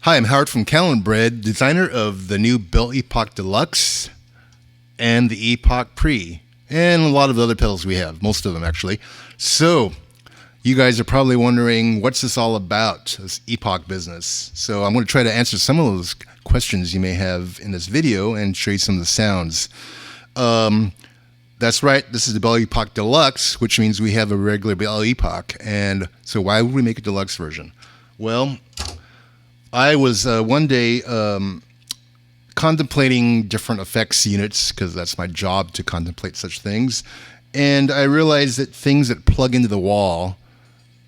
Hi, I'm Howard from Catalinbread, designer of the new Belle Epoch Deluxe and the Epoch Pre, and a lot of the other pedals we have, most of them actually. So, you guys are probably wondering, what's this all about, this Epoch business? So I'm going to try to answer some of those questions you may have in this video and show you some of the sounds. That's right, this is the Belle Epoch Deluxe, which means we have a regular Belle Epoch. And so why would we make a deluxe version? Well, I was one day contemplating different effects units, because that's my job to contemplate such things. And I realized that things that plug into the wall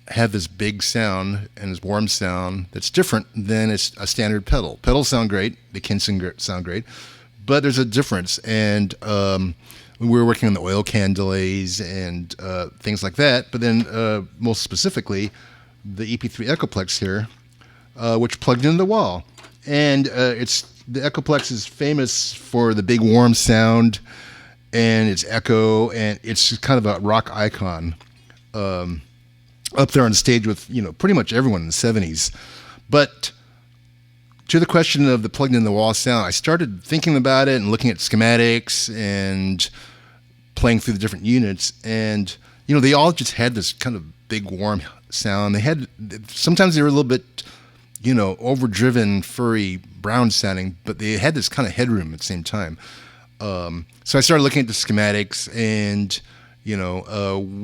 have this big sound and this warm sound that's different than a standard pedal. Pedals sound great, they can sound great, but there's a difference. And we were working on the oil can delays and things like that, but then most specifically, the EP3 Echoplex here, which plugged into the wall. And the Echoplex is famous for the big warm sound and its echo, and it's kind of a rock icon up there on stage with, pretty much everyone in the 70s. But to the question of the plugged in the wall sound, I started thinking about it and looking at schematics and playing through the different units, and they all just had this kind of big warm sound. Sometimes they were a little bit overdriven, furry, brown sounding, but they had this kind of headroom at the same time. So I started looking at the schematics, and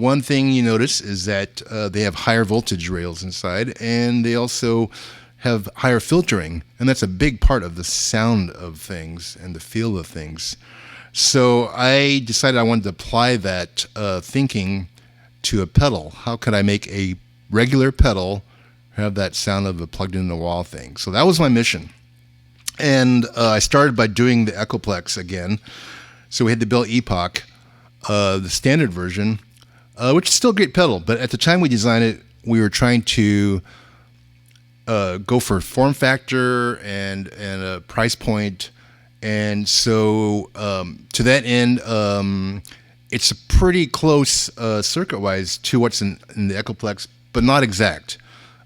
one thing you notice is that they have higher voltage rails inside, and they also have higher filtering, and that's a big part of the sound of things and the feel of things. So I decided I wanted to apply that thinking to a pedal. How could I make a regular pedal have that sound of a plugged in the wall thing? So that was my mission. And I started by doing the Echoplex again. So we had the Belle Epoch, the standard version, which is still a great pedal, but at the time we designed it, we were trying to go for form factor and a price point. And so to that end, it's pretty close circuit-wise to what's in the Echoplex, but not exact.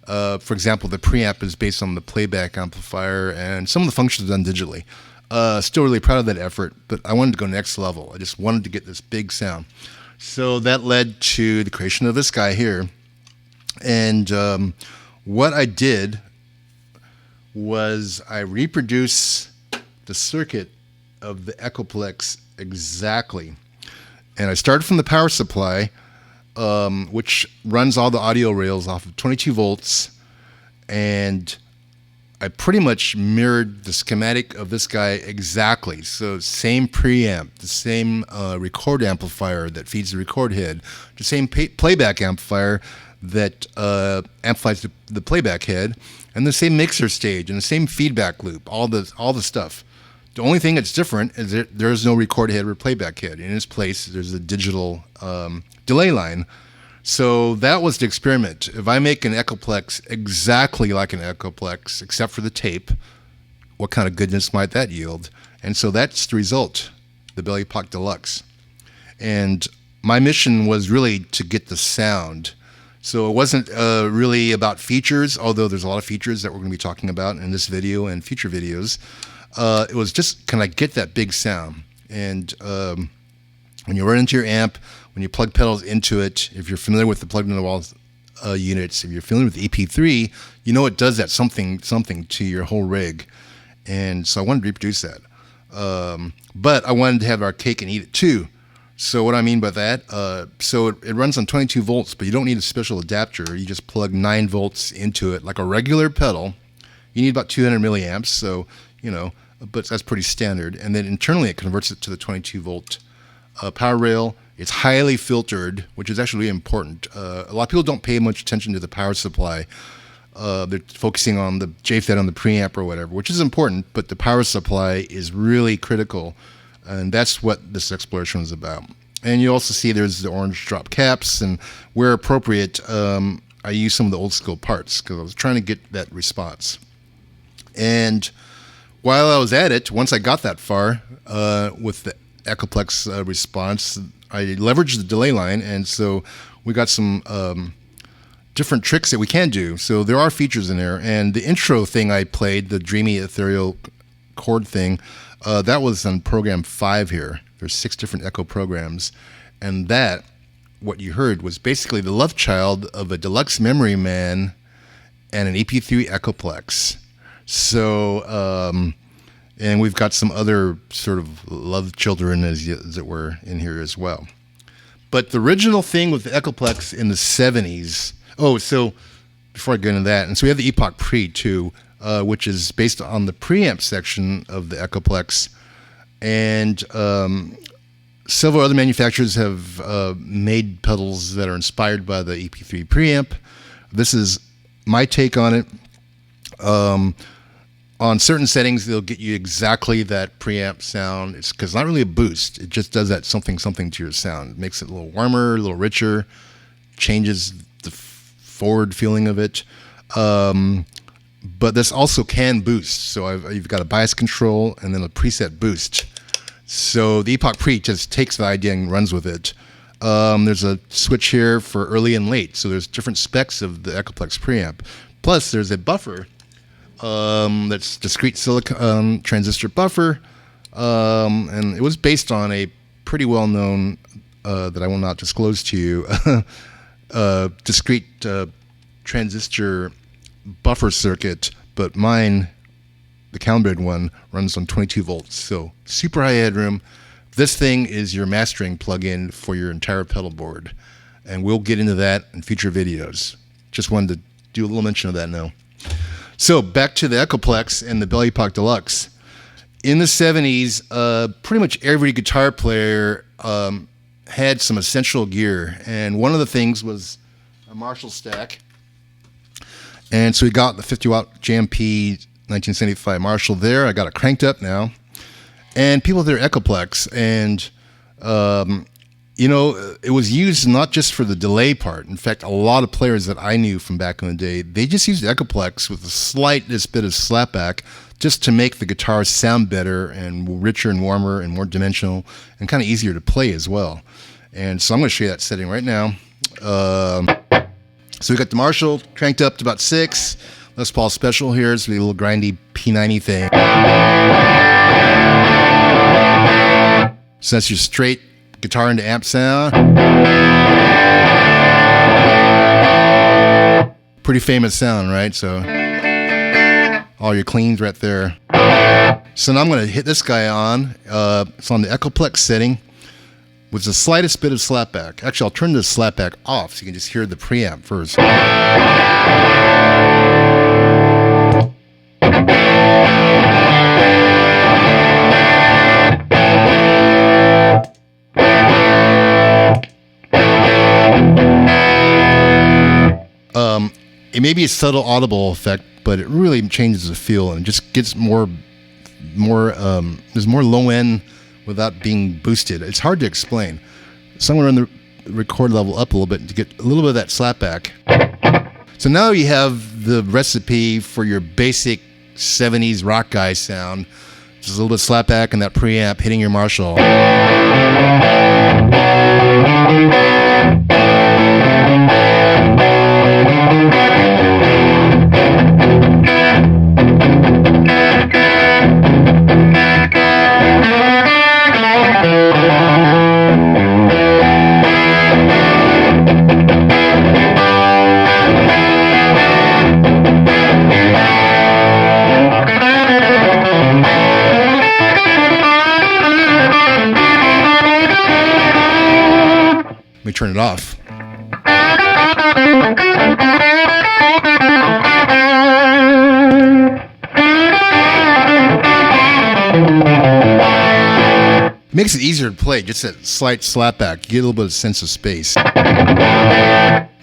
For example, the preamp is based on the playback amplifier, and some of the functions are done digitally. Still really proud of that effort, but I wanted to go next level. I just wanted to get this big sound. So that led to the creation of this guy here. And what I did was I reproduced the circuit of the Echoplex exactly. And I started from the power supply, which runs all the audio rails off of 22 volts, and I pretty much mirrored the schematic of this guy exactly. So same preamp, the same record amplifier that feeds the record head, the same playback amplifier that amplifies the playback head, and the same mixer stage and the same feedback loop, all the stuff. The only thing that's different is that there's no record head or playback head. In its place, there's a digital delay line. So that was the experiment. If I make an Echoplex exactly like an Echoplex, except for the tape, what kind of goodness might that yield? And so that's the result, the Belle Epoch Deluxe. And my mission was really to get the sound. So it wasn't really about features, although there's a lot of features that we're going to be talking about in this video and future videos. It was just, can I get that big sound? And when you run into your amp, when you plug pedals into it, if you're familiar with the plugged into the wall units, if you're familiar with the EP3, it does that something to your whole rig. And so I wanted to reproduce that. But I wanted to have our cake and eat it too. So what I mean by that, so it runs on 22 volts, but you don't need a special adapter. You just plug 9 volts into it like a regular pedal. You need about 200 milliamps, so, but that's pretty standard. And then internally it converts it to the 22 volt power rail. It's highly filtered, which is actually really important. A lot of people don't pay much attention to the power supply. They're focusing on the JFET on the preamp or whatever, which is important, but the power supply is really critical. And that's what this exploration is about. And you also see there's the orange drop caps, and where appropriate, I use some of the old school parts because I was trying to get that response. And while I was at it, once I got that far with the Echoplex response, I leveraged the delay line, and so we got some different tricks that we can do. So there are features in there. And the intro thing I played, the dreamy ethereal chord thing, that was on program 5 here. There's 6 different echo programs. And that, what you heard, was basically the love child of a deluxe memory man and an EP3 Echoplex. So, and we've got some other sort of love children, as it were, in here as well. But the original thing with the Echoplex in the 70s, so before I get into that, and so we have the Epoch Pre too, which is based on the preamp section of the Echoplex. And several other manufacturers have made pedals that are inspired by the EP3 preamp. This is my take on it. On certain settings, they'll get you exactly that preamp sound. It's because it's not really a boost. It just does that something to your sound. It makes it a little warmer, a little richer, changes the forward feeling of it. But this also can boost. So you've got a bias control and then a preset boost. So the Epoch Pre just takes the idea and runs with it. There's a switch here for early and late. So there's different specs of the Echoplex preamp. Plus, there's a buffer that's discrete silicon transistor buffer. And it was based on a pretty well-known, that I will not disclose to you, discrete transistor buffer circuit. But mine, the Catalinbread one, runs on 22 volts, so super high headroom. This thing is your mastering plug-in for your entire pedal board, and we'll get into that in future videos. Just wanted to do a little mention of that now. So back to the Echoplex and the Belle Epoch Deluxe. In the 70s, pretty much every guitar player had some essential gear, and one of the things was a Marshall stack. And so we got the 50-watt JMP 1975 Marshall there. I got it cranked up now. And people did their Echoplex. And, it was used not just for the delay part. In fact, a lot of players that I knew from back in the day, they just used the Echoplex with the slightest bit of slapback just to make the guitar sound better and richer and warmer and more dimensional and kind of easier to play as well. And so I'm going to show you that setting right now. So we got the Marshall cranked up to about 6. Les Paul Special here. It's a little grindy P90 thing. So that's your straight guitar into amp sound. Pretty famous sound, right? So all your cleans right there. So now I'm going to hit this guy on. It's on the Echoplex setting with the slightest bit of slapback. Actually, I'll turn the slapback off so you can just hear the preamp first. It may be a subtle audible effect, but it really changes the feel and just gets more there's more low end without being boosted. It's hard to explain. So I'm going to run the record level up a little bit to get a little bit of that slapback. So now you have the recipe for your basic 70s rock guy sound. Just a little bit of slapback and that preamp hitting your Marshall. Let me turn it off. Makes it easier to play, just that slight slapback. You get a little bit of sense of space.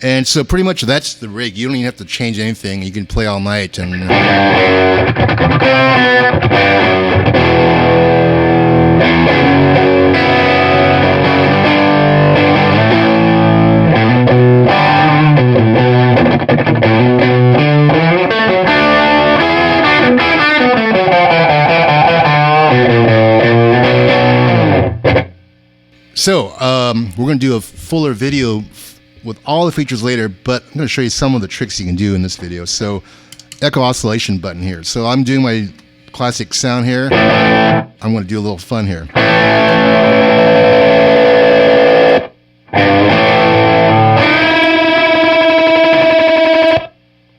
And so pretty much that's the rig. You don't even have to change anything. You can play all night and so we're going to do a fuller video with all the features later, but I'm going to show you some of the tricks you can do in this video. So, echo oscillation button here. So I'm doing my classic sound here. I'm going to do a little fun here.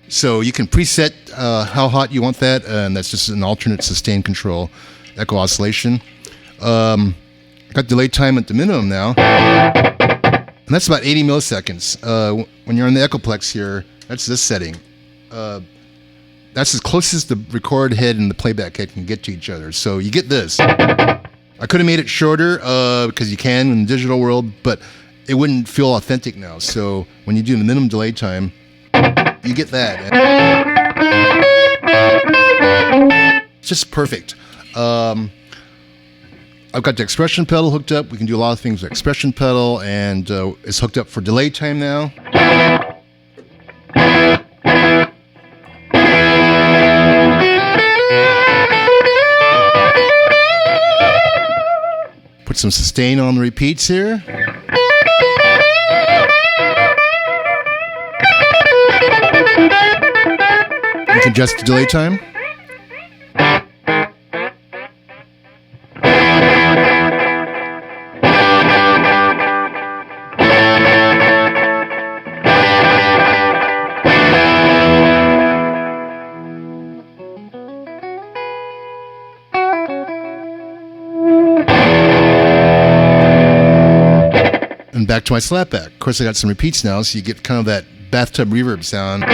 So you can preset how hot you want that, and that's just an alternate sustained control echo oscillation. Got delay time at the minimum now, and that's about 80 milliseconds. When you're on the Echoplex here, that's this setting. That's as close as the record head and the playback head can get to each other. So you get this. I could have made it shorter because you can in the digital world, but it wouldn't feel authentic now. So when you do the minimum delay time, you get that. It's just perfect. I've got the expression pedal hooked up. We can do a lot of things with the expression pedal, and it's hooked up for delay time now. Put some sustain on the repeats here. You can adjust the delay time. And back to my slapback. Of course, I got some repeats now, so you get kind of that bathtub reverb sound.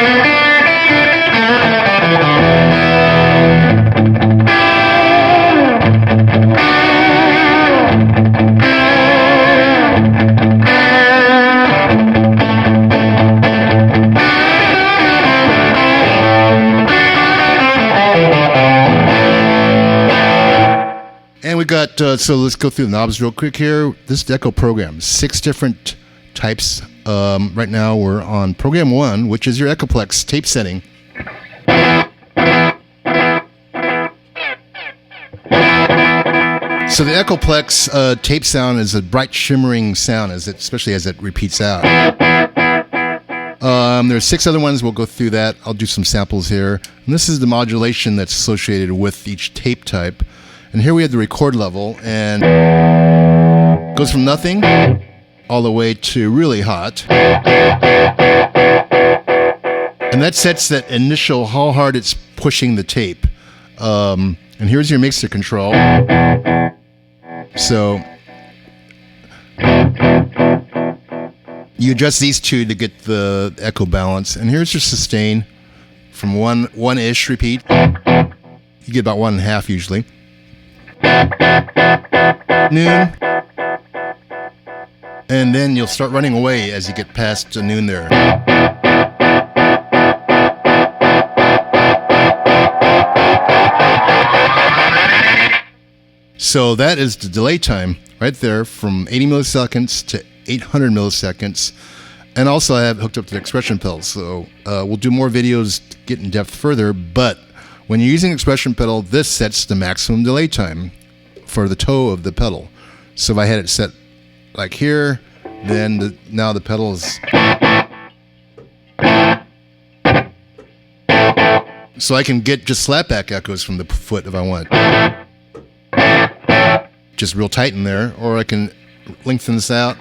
And we got, so let's go through the knobs real quick here. This is the Echo program, 6 different types. Right now we're on program 1, which is your Echoplex tape setting. So the Echoplex tape sound is a bright shimmering sound, especially as it repeats out. There's 6 other ones. We'll go through that. I'll do some samples here. And this is the modulation that's associated with each tape type. And here we have the record level, and it goes from nothing all the way to really hot. And that sets that initial how hard it's pushing the tape. And here's your mixer control. So you adjust these two to get the echo balance. And here's your sustain from one-ish repeat. You get about 1.5 usually. Noon, and then you'll start running away as you get past noon there. So that is the delay time right there, from 80 milliseconds to 800 milliseconds. And also I have hooked up to the expression pedal, so we'll do more videos to get in depth further, but when you're using expression pedal, this sets the maximum delay time for the toe of the pedal. So if I had it set like here, then now the pedal is... So I can get just slapback echoes from the foot if I want. Just real tight in there, or I can lengthen this out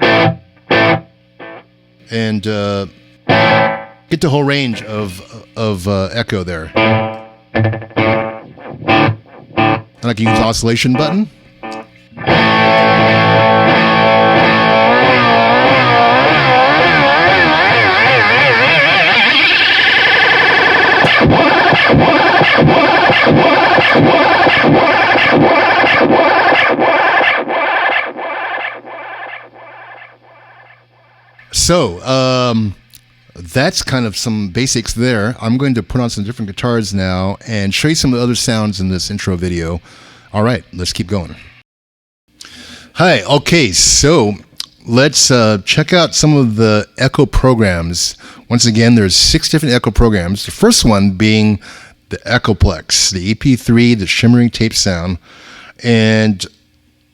and get the whole range of echo there. And I can use the oscillation button. So, that's kind of some basics there. I'm going to put on some different guitars now and show you some of the other sounds in this intro video. All right, let's keep going. Hi, okay, so let's check out some of the Echo programs. Once again, there's 6 different Echo programs. The first one being the Echoplex, the EP3, the shimmering tape sound. And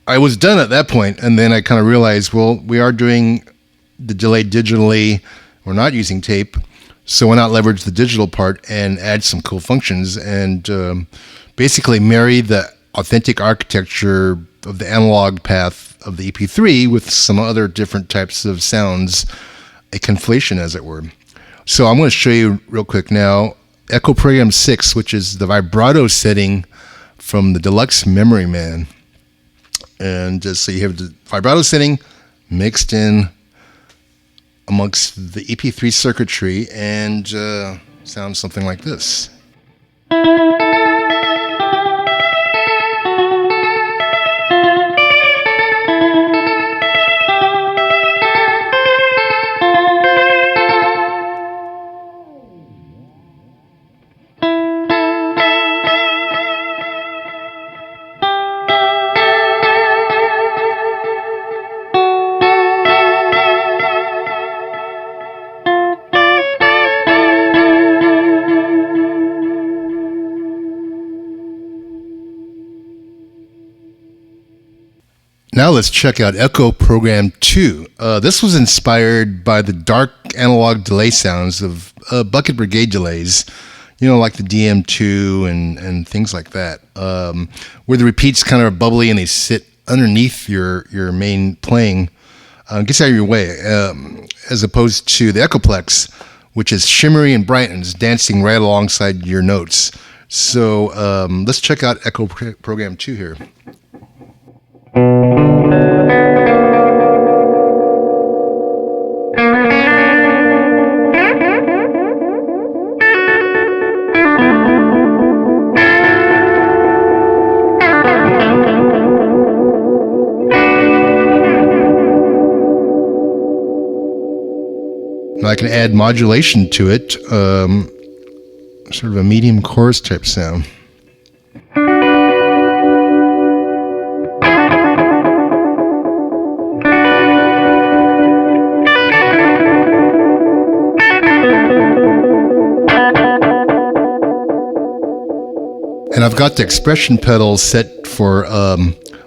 I was done at that point, and then I kind of realized, well, we are doing the delay digitally. We're not using tape, so why not leverage the digital part and add some cool functions and basically marry the authentic architecture of the analog path of the EP3 with some other different types of sounds, a conflation as it were. So I'm going to show you real quick now Echo Program 6, which is the vibrato setting from the Deluxe Memory Man. And just so you have the vibrato setting mixed in amongst the EP3 circuitry and sounds something like this. Now let's check out Echo Program 2. This was inspired by the dark analog delay sounds of Bucket Brigade delays, like the DM2 and things like that, where the repeats kind of are bubbly and they sit underneath your main playing, gets out of your way, as opposed to the Echoplex, which is shimmery and bright and is dancing right alongside your notes. So let's check out Echo Program 2 here. Now I can add modulation to it, sort of a medium chorus type sound. And I've got the expression pedal set for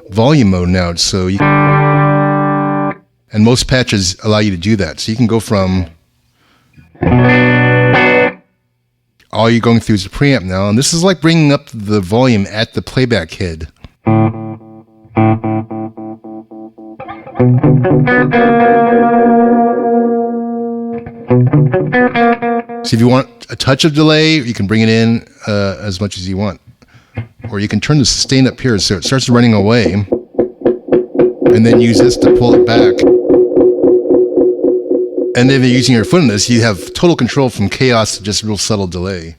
volume mode now, so and most patches allow you to do that. So you can go from all you're going through is a preamp now, and this is like bringing up the volume at the playback head. So if you want a touch of delay, you can bring it in as much as you want. Or you can turn the sustain up here so it starts running away, and then use this to pull it back. And if you're using your foot in this, you have total control from chaos to just real subtle delay.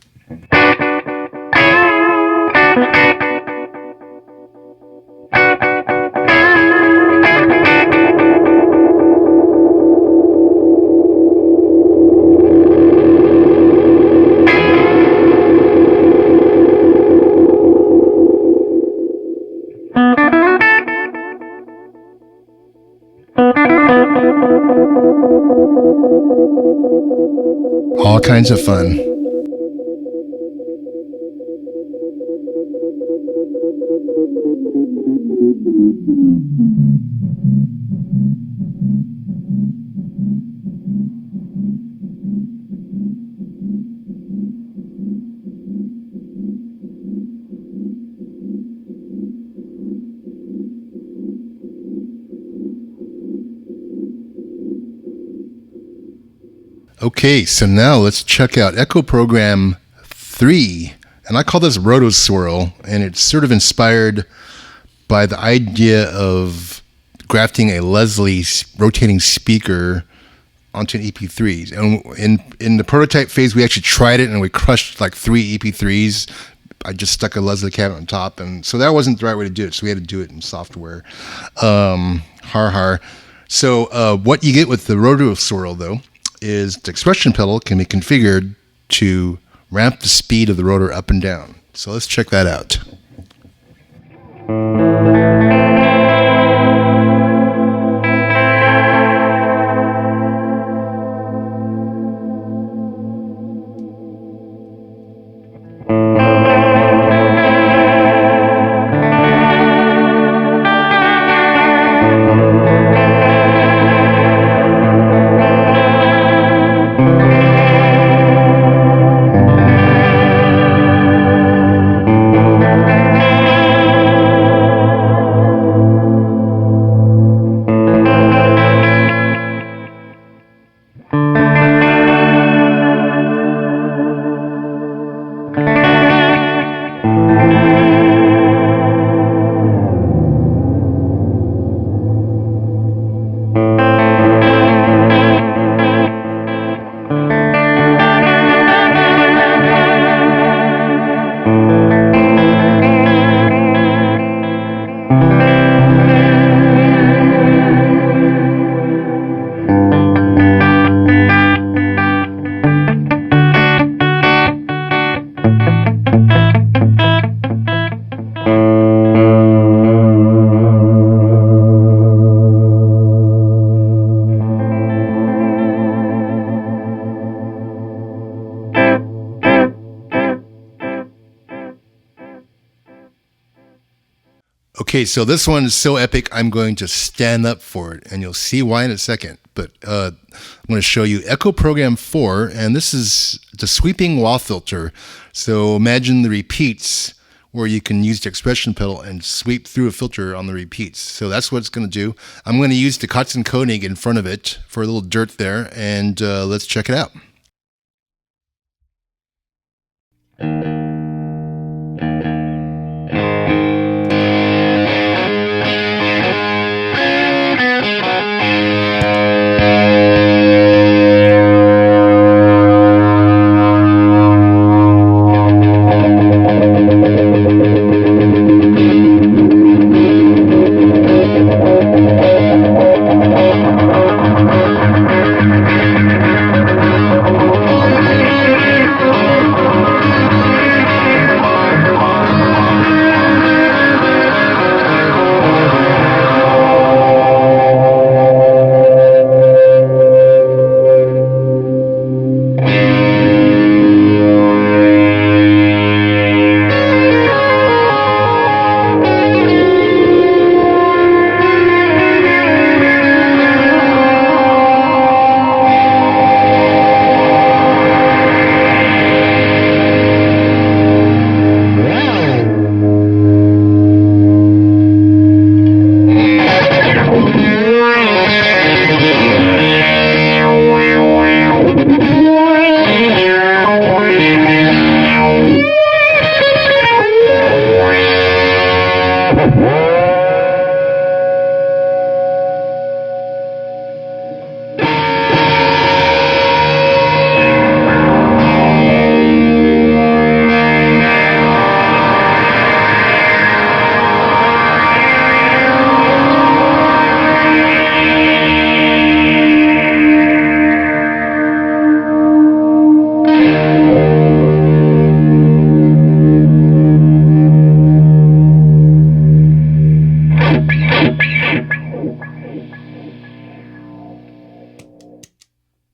All kinds of fun. Okay, so now let's check out Echo Program 3, and I call this Roto Swirl, and it's sort of inspired by the idea of grafting a Leslie rotating speaker onto an EP3. And in the prototype phase, we actually tried it, and we crushed like 3 EP3s. I just stuck a Leslie cabinet on top, and so that wasn't the right way to do it, so we had to do it in software. So what you get with the Roto Swirl, though, is the expression pedal can be configured to ramp the speed of the rotor up and down. So let's check that out. Okay, so this one is so epic, I'm going to stand up for it, and you'll see why in a second. But I'm going to show you Echo Program 4, and this is the sweeping wall filter. So imagine the repeats where you can use the expression pedal and sweep through a filter on the repeats. So that's what it's going to do. I'm going to use the Kotzen Koenig in front of it for a little dirt there, and let's check it out.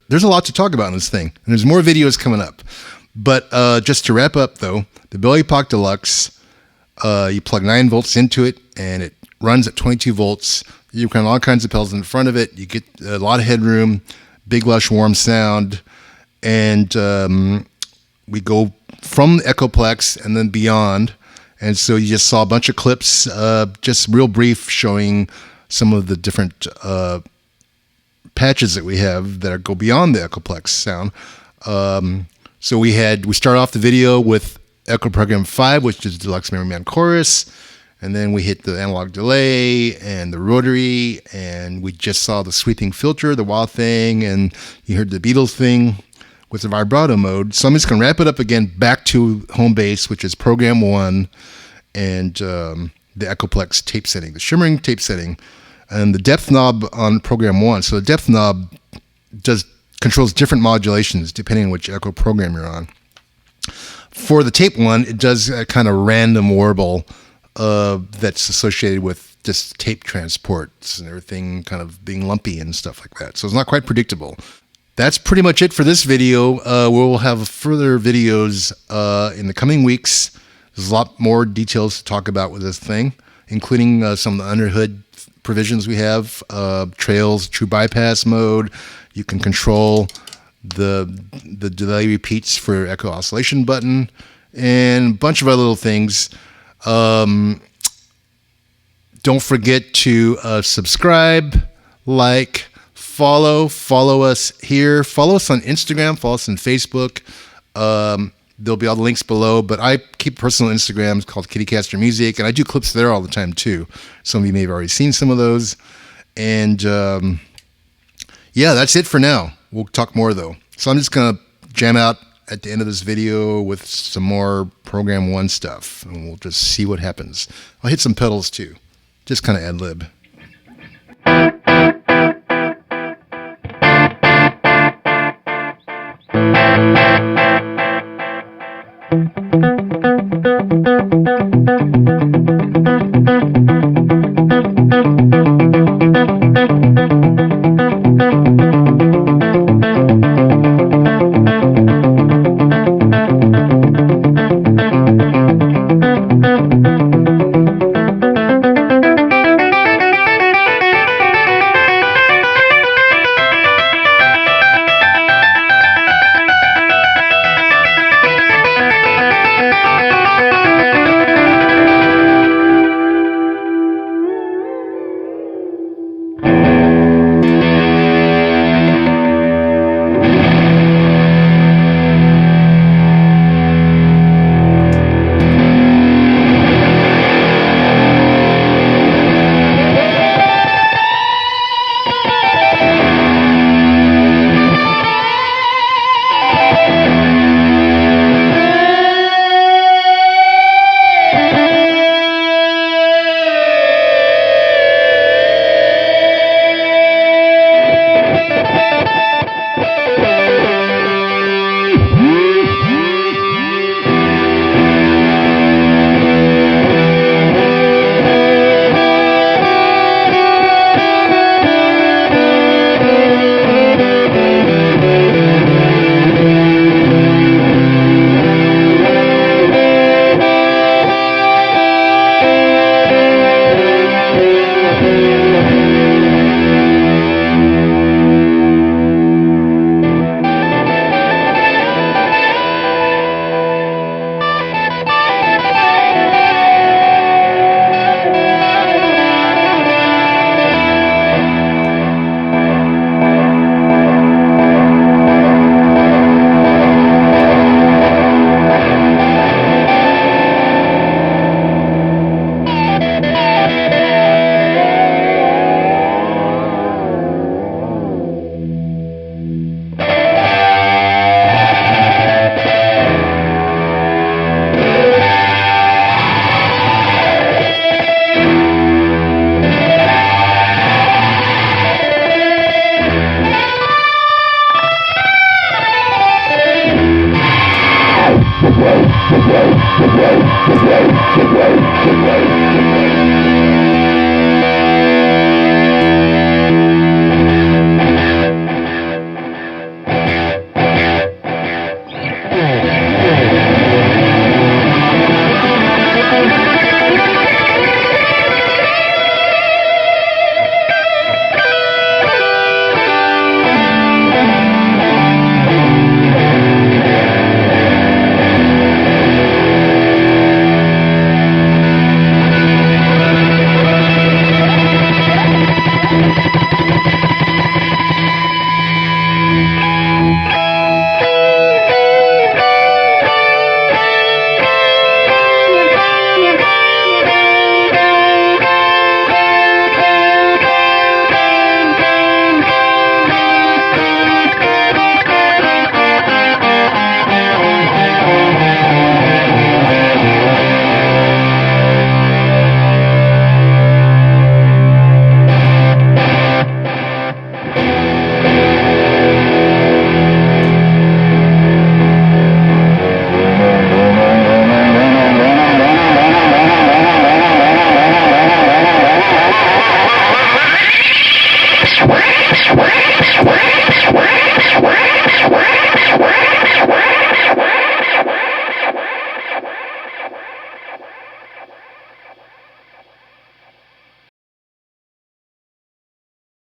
There's a lot to talk about in this thing, and there's more videos coming up. But just to wrap up, though, the Belle Epoch Deluxe, you plug 9 volts into it, and it runs at 22 volts. You can all kinds of pedals in front of it. You get a lot of headroom, big, lush, warm sound, and we go from the Echoplex and then beyond. And so you just saw a bunch of clips, just real brief, showing some of the different patches that we have that go beyond the Echoplex sound. So we start off the video with Echo Program 5, which is Deluxe Memory Man Chorus, and then we hit the analog delay and the rotary, and we just saw the sweeping filter, the wah thing, and you heard the Beatles thing with the vibrato mode. So I'm just going to wrap it up again back to home base, which is Program 1 and the Echoplex tape setting, the shimmering tape setting, and the depth knob on Program 1. So the depth knob controls different modulations depending on which Echo program you're on. For the tape one, it does a kind of random warble that's associated with just tape transports and everything kind of being lumpy and stuff like that. So it's not quite predictable. That's pretty much it for this video. We'll have further videos in the coming weeks. There's a lot more details to talk about with this thing, including some of the underhood provisions we have, trails, true bypass mode. You can control the delay repeats for echo oscillation button, and a bunch of other little things. Don't forget to subscribe, like, follow us here. Follow us on Instagram, follow us on Facebook. There'll be all the links below, but I keep personal Instagrams called Kittycaster Music, and I do clips there all the time too. Some of you may have already seen some of those. And yeah, that's it for now. We'll talk more though. So I'm just going to jam out at the end of this video with some more Program 1 stuff, and we'll just see what happens. I'll hit some pedals too, just kind of ad lib.